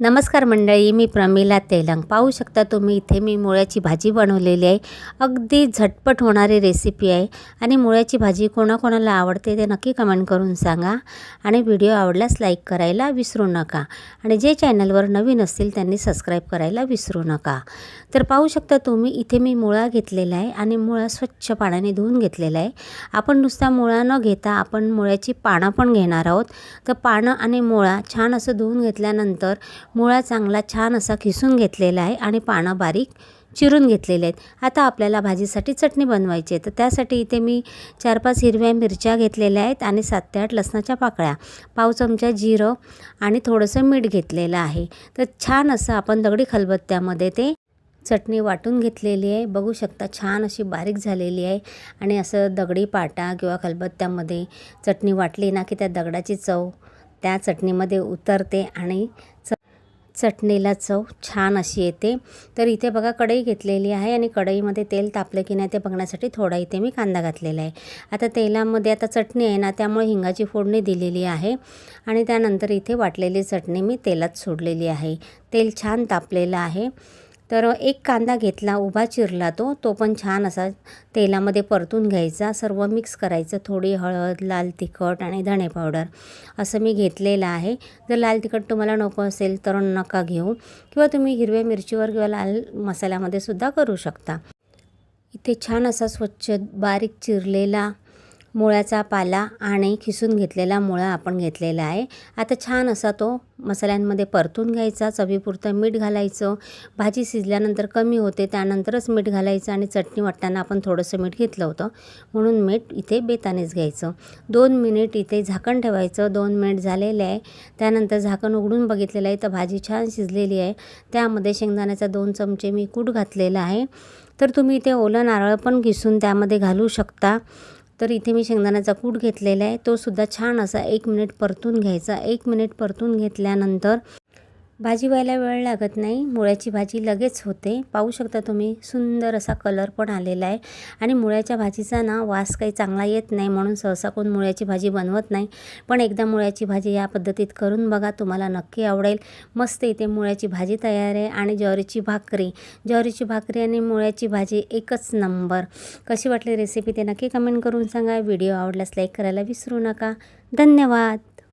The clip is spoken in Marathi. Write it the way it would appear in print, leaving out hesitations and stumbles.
नमस्कार मंडळी, मी प्रमिला तेलंग। पाहू शकता तुम्ही इथे मी मुळ्याची भाजी बनवलेली आहे। अगदी झटपट होणारी रेसिपी आहे आणि मुळ्याची भाजी कोणाकोणाला आवडते ते नक्की कमेंट करून सांगा आणि व्हिडिओ आवडल्यास लाईक करायला विसरू नका आणि जे चॅनलवर नवीन असतील त्यांनी सबस्क्राईब करायला विसरू नका। तर पाहू शकता तुम्ही इथे मी मुळा घेतलेला आहे आणि मुळा स्वच्छ पाण्याने धुवून घेतलेला आहे। आपण नुसता मुळा न घेता आपण मुळ्याची पानं पण घेणार आहोत। तर पानं आणि मुळा छान असं धुवून घेतल्यानंतर मुळा चांगला छान असा खिसून घेतलेला आहे आणि पानं बारीक चिरून घेतलेले आहेत। आता आपल्याला भाजीसाठी चटणी बनवायची आहे, तर त्यासाठी इथे मी 4-5 हिरव्या मिरच्या घेतलेल्या आहेत आणि 7 ते 8 लसणाच्या पाकळ्या, पाव चमचा जिरं आणि थोडंसं मीठ घेतलेलं आहे। तर छान असं आपण दगडी खलबत्त्यामध्ये ते चटणी वाटून घेतलेली आहे। बघू शकता छान अशी बारीक झालेली आहे आणि असं दगडी पाटा किंवा खलबत्त्यामध्ये चटणी वाटली ना की त्या दगडाची चव त्या चटणीमध्ये उतरते आणि चटणीला चव छान अशी येते। तर इथे बघा कढई घेतलेली आहे आणि कढईमध्ये तेल तापले की नाही ते बघण्यासाठी थोडा इथे मी कांदा घातलेला आहे। आता तेलामध्ये आता चटणी आहे ना त्यामुळे हिंगाची फोडणी दिलेली आहे आणि त्यानंतर इथे वाटलेली चटणी मी तेलात सोडलेली आहे। तेल छान तापलेलं आहे। तर एक कांदा घेतला, उभा चिरला तो पण छान असा तेलामध्ये परतून घ्यायचा, सर्व मिक्स करायचं। थोडी हळद, लाल तिखट आणि धणे पावडर असं मी घेतलेलं आहे। जर लाल तिखट तुम्हाला नको असेल तर नका घेऊ किंवा तुम्ही हिरव्या मिरचीवर किंवा लाल मसाल्यामध्ये सुद्धा करू शकता। इथे छान असा स्वच्छ बारीक चिरलेला मुळ्याचा पाला आणि खिसून घेतलेला मुळा आपण घेतलेला आहे। आता छान असा तो मसाल्यांमध्ये परतून घ्यायचा, चवीपुरतं मीठ घालायचं। भाजी शिजल्यानंतर कमी होते त्यानंतरच मीठ घालायचं आणि चटणी वाटताना आपण थोडंसं मीठ घेतलं होतं म्हणून मीठ इथे बेतानेच घ्यायचं। 2 मिनिट इथे झाकण ठेवायचं। 2 मिनिट झालेले आहे, त्यानंतर झाकण उघडून बघितलेलं आहे तर भाजी छान शिजलेली आहे। त्यामध्ये शेंगदाण्याचा 2 चमचे मी कूट घातलेला आहे। तर तुम्ही इथे ओलं नारळ पण किसून त्यामध्ये घालू शकता। तर इथे मी शेंगदाण्याचा कूट घेतलेला आहे, तो सुद्धा छान असा 1 मिनिट परतून घ्यायचा। 1 मिनिट परतून घेतल्यानंतर भाजी व्हायला वेळ लागत नाही, मुळ्याची भाजी लगेच होते। पाहू शकता तुम्ही सुंदर असा कलर पण आलेला आहे आणि मुळ्याच्या भाजीचा ना वास काही चांगला येत नाही म्हणून सहसा कोण मुळ्याची भाजी बनवत नाही, पण एकदा मुळ्याची भाजी या पद्धतीत करून बघा, तुम्हाला नक्की आवडेल। मस्त इथे मुळ्याची भाजी तयार आहे आणि ज्वारीची भाकरी आणि मुळ्याची भाजी एकच नंबर। कशी वाटली रेसिपी ते नक्की कमेंट करून सांगा। व्हिडिओ आवडल्यास लाईक करायला विसरू नका। धन्यवाद।